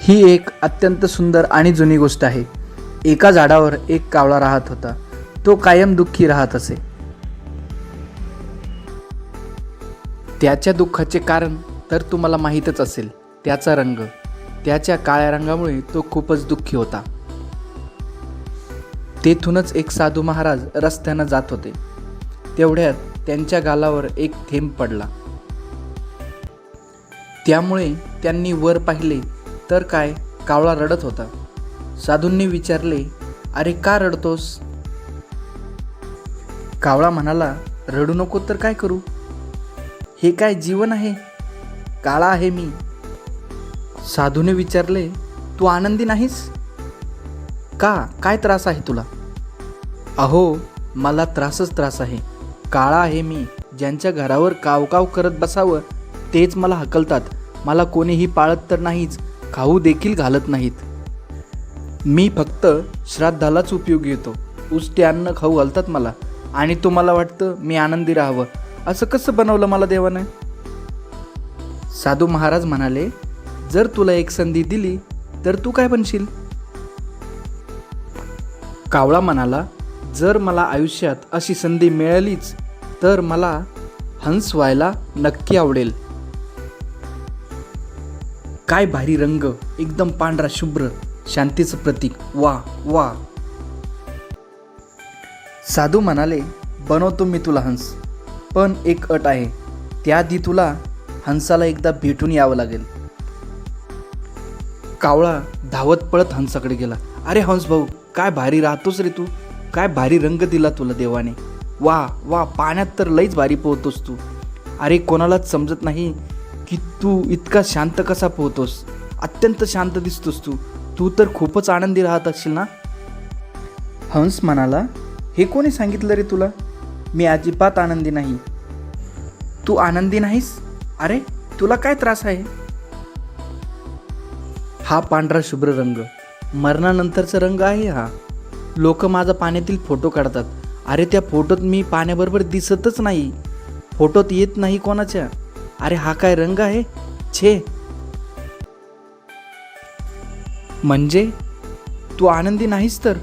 ही एक अत्यंत सुंदर आणि जुनी गोष्ट आहे. एका झाडावर एक कावळा राहत होता. तो कायम दुःखी राहत असे. त्याच्या दुःखाचे कारण तर तुम्हाला माहीतच असेल, त्याचा रंग. त्याच्या काळ्या रंगामुळे तो खूपच दुःखी होता. तेथूनच एक साधू महाराज रस्त्यानं जात होते. तेवढ्यात त्यांच्या गालावर एक थेंब पडला. त्यामुळे त्यांनी वर पाहिले तर काय, कावळा रडत होता. साधूंनी विचारले, "अरे का रडतोस?" कावळा म्हणाला, "रडू नको तर काय करू? हे काय जीवन आहे? काळा आहे मी." साधूने विचारले, "तू आनंदी नाहीस का? काय त्रास आहे तुला?" "अहो, मला त्रास आहे. काळा आहे मी. ज्यांच्या घरावर कावकाव करत बसावं तेच मला हकलतात. मला कोणीही पाळत तर नाहीच, खाऊ देखील घालत नाहीत. मी फक्त श्राद्धालाच उपयोगी येतो. उष्टी अन्न खाऊ घालतात मला. आणि तुम्हाला वाटतं मी आनंदी राहावं? असं कसं बनवलं मला देवानं?" साधू महाराज म्हणाले, "जर तुला एक संधी दिली तर तू काय बनशील?" कावळा म्हणाला, "जर मला आयुष्यात अशी संधी मिळालीच तर मला हंस व्हायला नक्की आवडेल." काय भारी रंग, एकदम पांढरा शुभ्र, शांतीचं प्रतीक. वा वा. साधू म्हणाले, "बनवतो मी तुला हंस, पण एक अट आहे. त्याआधी तुला हंसाला एकदा भेटून यावं लागेल." कावळा धावत पळत हंसाकडे गेला. "अरे हंस भाऊ, काय भारी राहतोस रे तू. काय भारी रंग दिला तुला देवाने. वा वा, पाण्यात तर लईच भारी पोहतोस तू. अरे कोणालाच समजत नाही की तू इतका शांत कसा पोहतोस. अत्यंत शांत दिसतोस तू. तू तर खूपच आनंदी राहत असशील ना?" हंस म्हणाला, "हे कोणी सांगितलं रे तुला? मी अजिबात आनंदी नाही." "तू आनंदी नाहीस? अरे तुला काय त्रास आहे?" "हा पांढरा शुभ्र रंग मरणानंतरचा रंग आहे हा. लोक माझा पाण्यातील फोटो काढतात. अरे त्या फोटोत मी पाण्याबरोबर दिसतच नाही. फोटोत येत नाही कोणाच्या. अरे हा काय रंग आहे? छे." "म्हणजे तू आनंदी नाहीस तर?"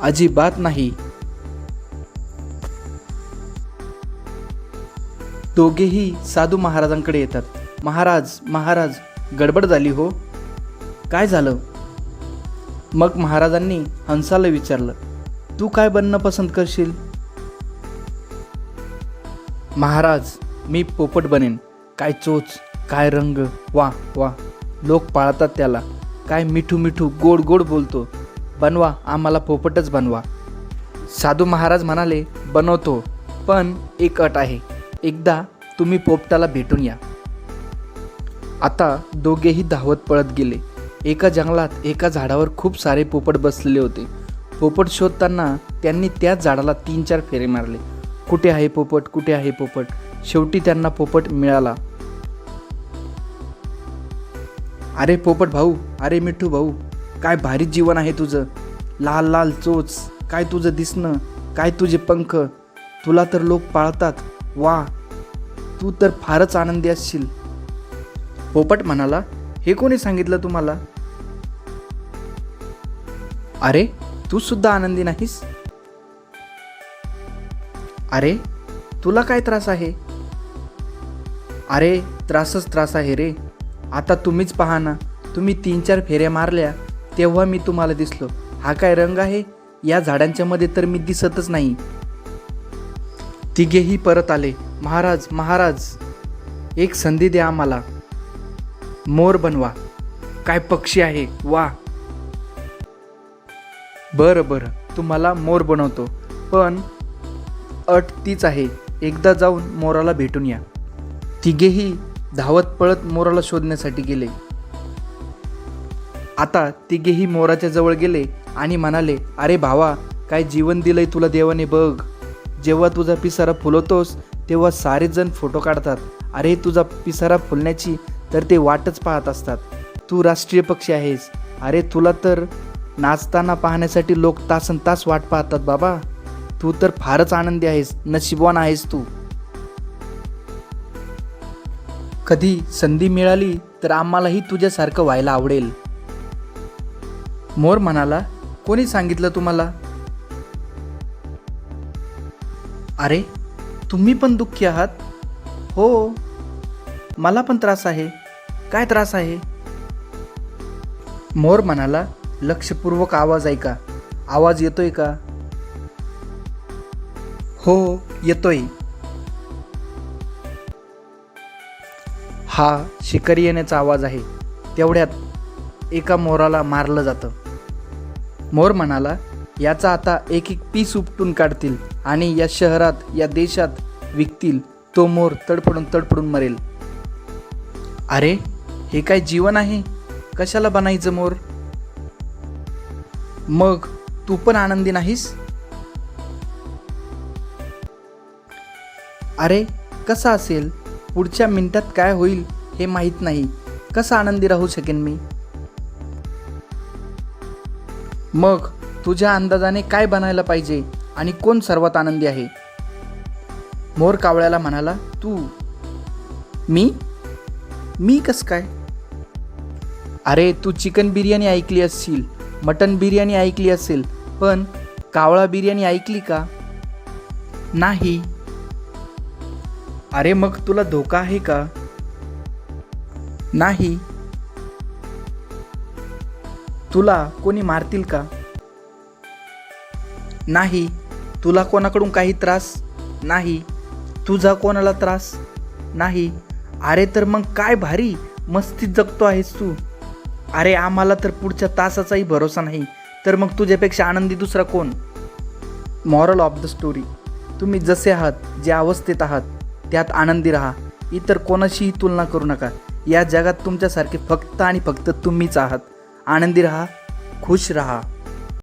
"अजिबात नाही." दोघेही साधू महाराजांकडे येतात. "महाराज महाराज, गडबड झाली हो." "काय झालं?" मग महाराजांनी हंसाला विचारलं, "तू काय बनणं पसंत करशील?" "महाराज, मी पोपट बनेन." "काय चोच, काय रंग, वा वा. लोक पाळतात त्याला. काय मिठू मिठू गोड गोड बोलतो. बनवा, आम्हाला पोपटच बनवा." साधू महाराज म्हणाले, "बनवतो, पण एक अट आहे. एकदा तुम्ही पोपटाला भेटून या." आता दोघेही धावत पळत गेले. एका जंगलात एका झाडावर खूप सारे पोपट बसलेले होते. पोपट शोधताना त्यांनी त्याच झाडाला 3-4 फेरे मारले. "कुठे आहे पोपट, कुठे आहे पोपट?" शेवटी त्यांना पोपट मिळाला. "अरे पोपट भाऊ, अरे मिठू भाऊ, काय भारी जीवन आहे तुझं. लाल लाल चोच, काय तुझं दिसणं, काय तुझे पंख. तुला तर लोक पाळतात. वा, तू तर फारच आनंदी असशील." पोपट म्हणाला, "हे कोणी सांगितलं तुम्हाला?" "अरे तू सुद्धा आनंदी नाहीस? अरे तुला काय त्रास आहे?" "अरे त्रासच त्रास आहे रे. आता तुम्हीच पहा ना. तुम्ही 3-4 फेऱ्या मारल्या तेव्हा मी तुम्हाला दिसलो. हा काय रंग आहे? या झाडांच्या मध्ये तर मी दिसतच नाही." तिघेही परत आले. "महाराज महाराज, एक संधी द्या आम्हाला. मोर बनवा. काय पक्षी आहे, वा." "बरं बरं, तुम्हाला मोर बनवतो, पण अट तीच आहे. एकदा जाऊन मोराला भेटून या." तिघेही धावत पळत मोराला शोधण्यासाठी गेले. आता तिघेही मोराच्या जवळ गेले आणि म्हणाले, "अरे भावा, काय जीवन दिलंय तुला देवाने बघ. जेव्हा तुझा पिसारा फुलवतोस तेव्हा सारे जण फोटो काढतात. अरे तुझा पिसारा फुलण्याची तर ते वाटच पाहत असतात. तू राष्ट्रीय पक्षी आहेस. अरे तुला तर नाचताना पाहण्यासाठी लोक तासनतास वाट पाहतात बाबा. तू तर फारच आनंदी आहेस. नशीबवान आहेस तू. कधी संधी मिळाली तर आम्हालाही तुझ्यासारखं व्हायला आवडेल. मोर म्हणाला, कोणी सांगितलं तुम्हाला? अरे, तुम्ही पण दुःखी आहात? हो, मला पण त्रास आहे. काय त्रास आहे? मोर म्हणाला, लक्षपूर्वक आवाज ऐका. आवाज येतोय का? हो, येतोय. हा शिकारी येण्याचा आवाज आहे. तेवढ्यात एका मोराला मारलं जातं. मोर म्हणाला, याचा आता एक एक पीस उपटून काढतील आणि या शहरात, या देशात विकतील. तो मोर तडफडून तडफडून मरेल. अरे, हे काय जीवन आहे? कशाला बनायचं मोर? मग तू पण आनंदी नाहीस? अरे, कसा असेल? पुढच्या मिनिटात काय होईल हे माहीत नाही. कसा आनंदी राहू शकेन मी? मग तुझ्या अंदाजाने काय बनायला पाहिजे आणि कोण सर्वात आनंदी आहे? मोर कावळ्याला म्हणाला, तू. मी कस काय? अरे, तू चिकन बिर्याणी ऐकली असशील, मटन बिर्याणी ऐकली असेल, पण कावळा बिर्याणी ऐकली का? नाही. अरे, मग तुला धोका आहे का? नाही. तुला कोणी मारतील का? नाही. तुला कोणाकडून काही त्रास? नाही. तुझा कोणाला त्रास? नाही. अरे, तर मग काय भारी मस्तीत जगतो आहेस तू. अरे, आम्हाला तर पुढच्या तासाचाही भरोसा नाही, तर मग तुझ्यापेक्षा आनंदी दुसरा कोण? मॉरल ऑफ द स्टोरी, तुम्ही जसे आहात, ज्या अवस्थेत आहात त्यात आनंदी राहा. इतर कोणाशीही तुलना करू नका. या जगात तुमच्यासारखे फक्त आणि फक्त तुम्हीच आहात. आनंदी राहा, खुश राहा.